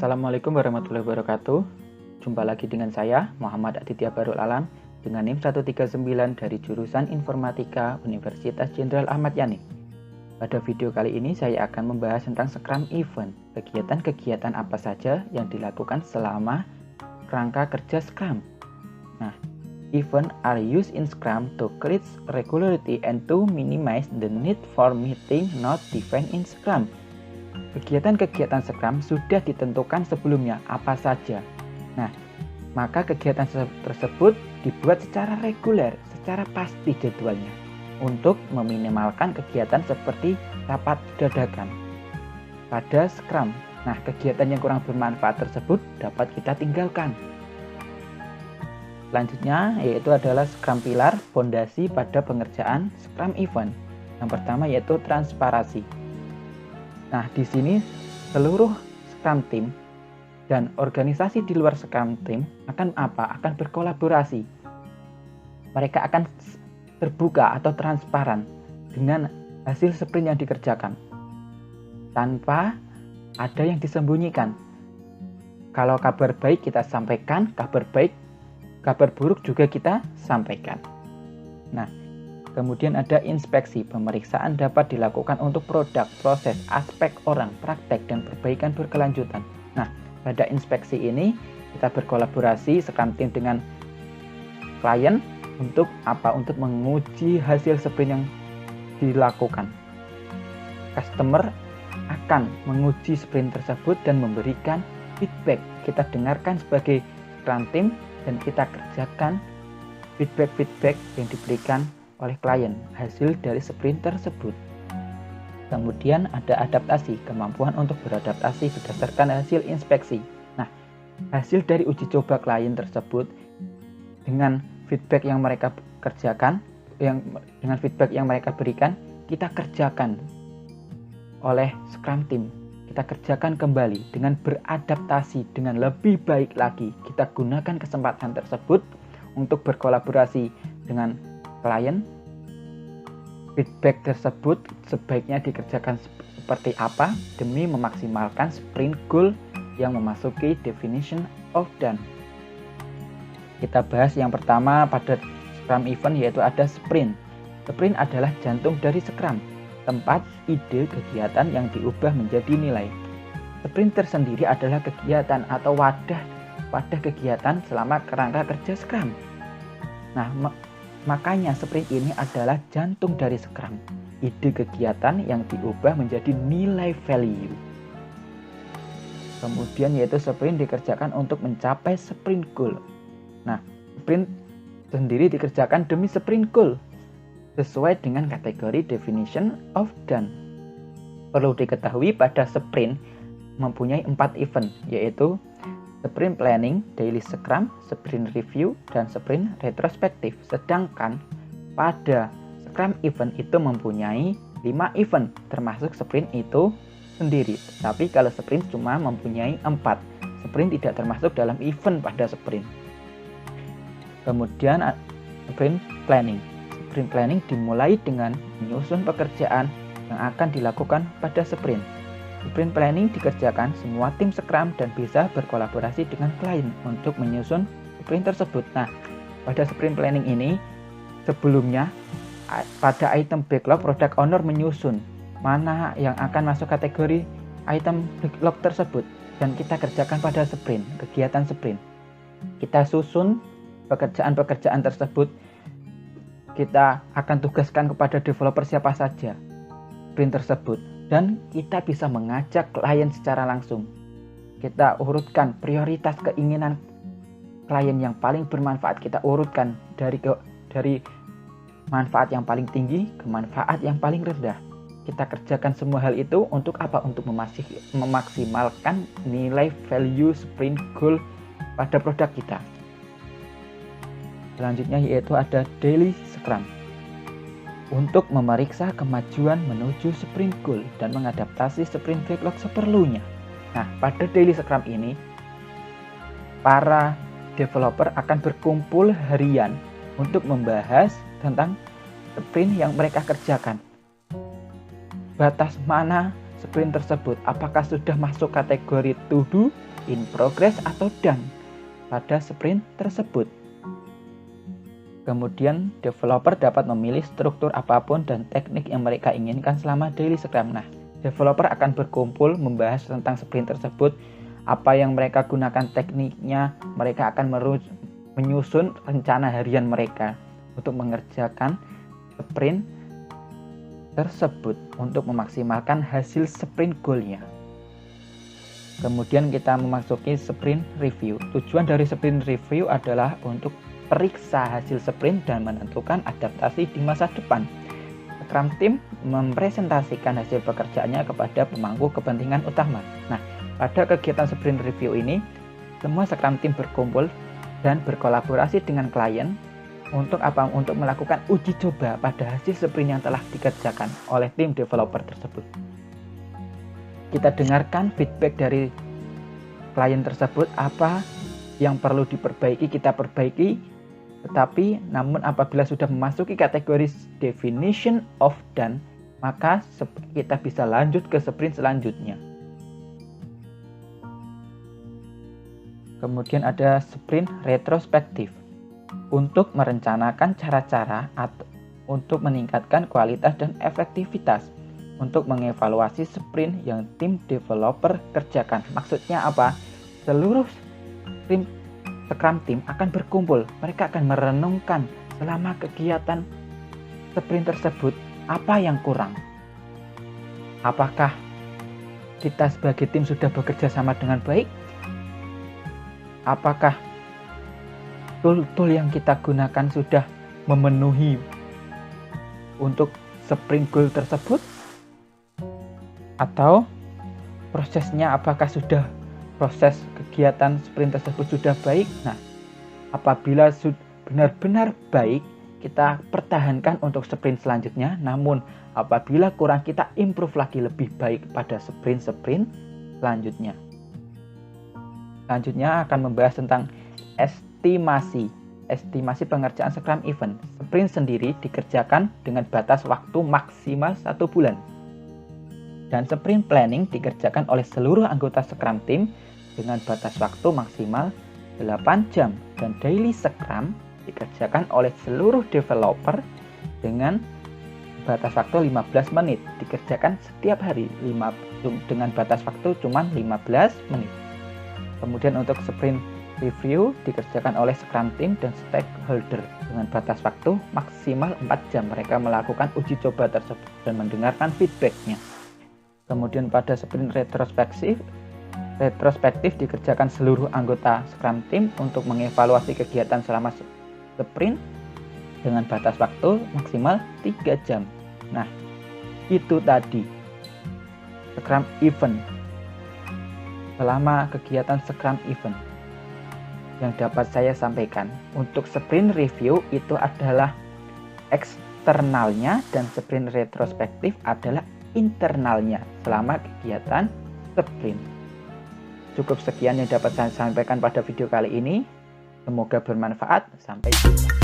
Assalamualaikum warahmatullahi wabarakatuh. Jumpa lagi dengan saya, Muhammad Aditya Barul Alam, dengan NIM 139 dari jurusan Informatika Universitas Jenderal Ahmad Yani. Pada video kali ini saya akan membahas tentang Scrum Event, kegiatan-kegiatan apa saja yang dilakukan selama kerangka kerja Scrum. Nah, event are used in Scrum to create regularity and to minimize the need for meeting not defined in Scrum. Kegiatan-kegiatan Scrum sudah ditentukan sebelumnya apa saja. Nah, maka kegiatan tersebut dibuat secara reguler, secara pasti jadwalnya, untuk meminimalkan kegiatan seperti rapat dadakan. Pada Scrum, nah kegiatan yang kurang bermanfaat tersebut dapat kita tinggalkan. Selanjutnya yaitu adalah Scrum Pilar, fondasi pada pengerjaan Scrum Event. Yang pertama yaitu transparansi. Nah, di sini seluruh Scrum Team dan organisasi di luar Scrum Team akan berkolaborasi. Mereka akan terbuka atau transparan dengan hasil sprint yang dikerjakan tanpa ada yang disembunyikan. Kalau kabar baik kita sampaikan, kabar buruk juga kita sampaikan. Nah, kemudian ada inspeksi, pemeriksaan dapat dilakukan untuk produk, proses, aspek orang, praktek, dan perbaikan berkelanjutan. Nah, pada inspeksi ini kita berkolaborasi Scrum Team dengan klien untuk apa? Untuk menguji hasil sprint yang dilakukan. Customer akan menguji sprint tersebut dan memberikan feedback. Kita dengarkan sebagai Scrum Team dan kita kerjakan feedback yang diberikan oleh klien hasil dari sprint tersebut. Kemudian ada adaptasi, kemampuan untuk beradaptasi berdasarkan hasil inspeksi. Nah, hasil dari uji coba klien tersebut dengan feedback yang mereka kerjakan, dengan feedback yang mereka berikan, kita kerjakan oleh Scrum Team. Kita kerjakan kembali dengan beradaptasi dengan lebih baik lagi. Kita gunakan kesempatan tersebut untuk berkolaborasi dengan klien. Feedback tersebut sebaiknya dikerjakan seperti apa demi memaksimalkan sprint goal yang memasuki definition of done. Kita bahas yang pertama pada Scrum Event yaitu ada sprint. Sprint adalah jantung dari Scrum, tempat ide kegiatan yang diubah menjadi nilai. Sprint tersendiri adalah kegiatan atau wadah kegiatan selama kerangka kerja Scrum. Nah, makanya sprint ini adalah jantung dari Scrum, ide kegiatan yang diubah menjadi nilai value. Kemudian yaitu sprint dikerjakan untuk mencapai sprint goal. Nah, sprint sendiri dikerjakan demi sprint goal sesuai dengan kategori definition of done. Perlu diketahui pada sprint mempunyai 4 event, yaitu sprint planning, daily scrum, sprint review, dan sprint retrospektif. Sedangkan pada Scrum Event itu mempunyai 5 event, termasuk sprint itu sendiri. Tapi kalau sprint cuma mempunyai 4. Sprint tidak termasuk dalam event pada sprint. Kemudian sprint planning. Sprint planning dimulai dengan menyusun pekerjaan yang akan dilakukan pada sprint. Sprint planning dikerjakan semua tim Scrum dan bisa berkolaborasi dengan klien untuk menyusun sprint tersebut. Nah, pada sprint planning ini sebelumnya pada item backlog product owner menyusun mana yang akan masuk kategori item backlog tersebut dan kita kerjakan pada sprint, kegiatan sprint. Kita susun pekerjaan-pekerjaan tersebut. Kita akan tugaskan kepada developer siapa saja sprint tersebut. Dan kita bisa mengajak klien secara langsung. Kita urutkan prioritas keinginan klien yang paling bermanfaat. Kita urutkan dari manfaat yang paling tinggi ke manfaat yang paling rendah. Kita kerjakan semua hal itu untuk apa? Untuk memaksimalkan nilai value sprint goal pada produk kita. Selanjutnya yaitu ada daily scrum. Untuk memeriksa kemajuan menuju sprint goal dan mengadaptasi sprint backlog seperlunya. Nah, pada daily scrum ini, para developer akan berkumpul harian untuk membahas tentang sprint yang mereka kerjakan. Batas mana sprint tersebut? Apakah sudah masuk kategori to do in progress atau done pada sprint tersebut. Kemudian developer dapat memilih struktur apapun dan teknik yang mereka inginkan selama daily scrum. Nah, developer akan berkumpul membahas tentang sprint tersebut, apa yang mereka gunakan tekniknya, mereka akan menyusun rencana harian mereka untuk mengerjakan sprint tersebut untuk memaksimalkan hasil sprint goal-nya. Kemudian kita memasuki sprint review. Tujuan dari sprint review adalah untuk periksa hasil sprint dan menentukan adaptasi di masa depan. Scrum Team mempresentasikan hasil pekerjaannya kepada pemangku kepentingan utama. Nah, pada kegiatan sprint review ini, semua Scrum Team berkumpul dan berkolaborasi dengan klien untuk apa? Untuk melakukan uji coba pada hasil sprint yang telah dikerjakan oleh tim developer tersebut. Kita dengarkan feedback dari klien tersebut, apa yang perlu diperbaiki kita perbaiki. Tetapi namun apabila sudah memasuki kategori definition of done, maka kita bisa lanjut ke sprint selanjutnya. Kemudian ada sprint retrospektif untuk merencanakan cara-cara untuk meningkatkan kualitas dan efektivitas, untuk mengevaluasi sprint yang tim developer kerjakan. Maksudnya apa? Seluruh tim Scrum Team akan berkumpul, mereka akan merenungkan selama kegiatan sprint tersebut apa yang kurang. Apakah kita sebagai tim sudah bekerja sama dengan baik? Apakah tool-tool yang kita gunakan sudah memenuhi untuk sprint goal tersebut? Atau prosesnya apakah sudah proses kegiatan sprint tersebut sudah baik? Nah, apabila benar-benar baik, kita pertahankan untuk sprint selanjutnya. Namun, apabila kurang, kita improve lagi lebih baik pada sprint-sprint selanjutnya. Selanjutnya akan membahas tentang estimasi pengerjaan Scrum Event. Sprint sendiri dikerjakan dengan batas waktu maksimal 1 bulan. Dan sprint planning dikerjakan oleh seluruh anggota Scrum Team dengan batas waktu maksimal 8 jam. Dan daily Scrum dikerjakan oleh seluruh developer dengan batas waktu 15 menit. Dikerjakan setiap hari dengan batas waktu cuma 15 menit. Kemudian untuk sprint review dikerjakan oleh Scrum Team dan stakeholder dengan batas waktu maksimal 4 jam. Mereka melakukan uji coba tersebut dan mendengarkan feedbacknya. Kemudian pada sprint retrospektif dikerjakan seluruh anggota Scrum Team untuk mengevaluasi kegiatan selama sprint dengan batas waktu maksimal 3 jam. Nah, itu tadi Scrum Event. Selama kegiatan Scrum Event yang dapat saya sampaikan, untuk sprint review itu adalah eksternalnya dan sprint retrospektif adalah internalnya selama kegiatan sprint. Cukup sekian yang dapat saya sampaikan pada video kali ini. Semoga bermanfaat. Sampai jumpa.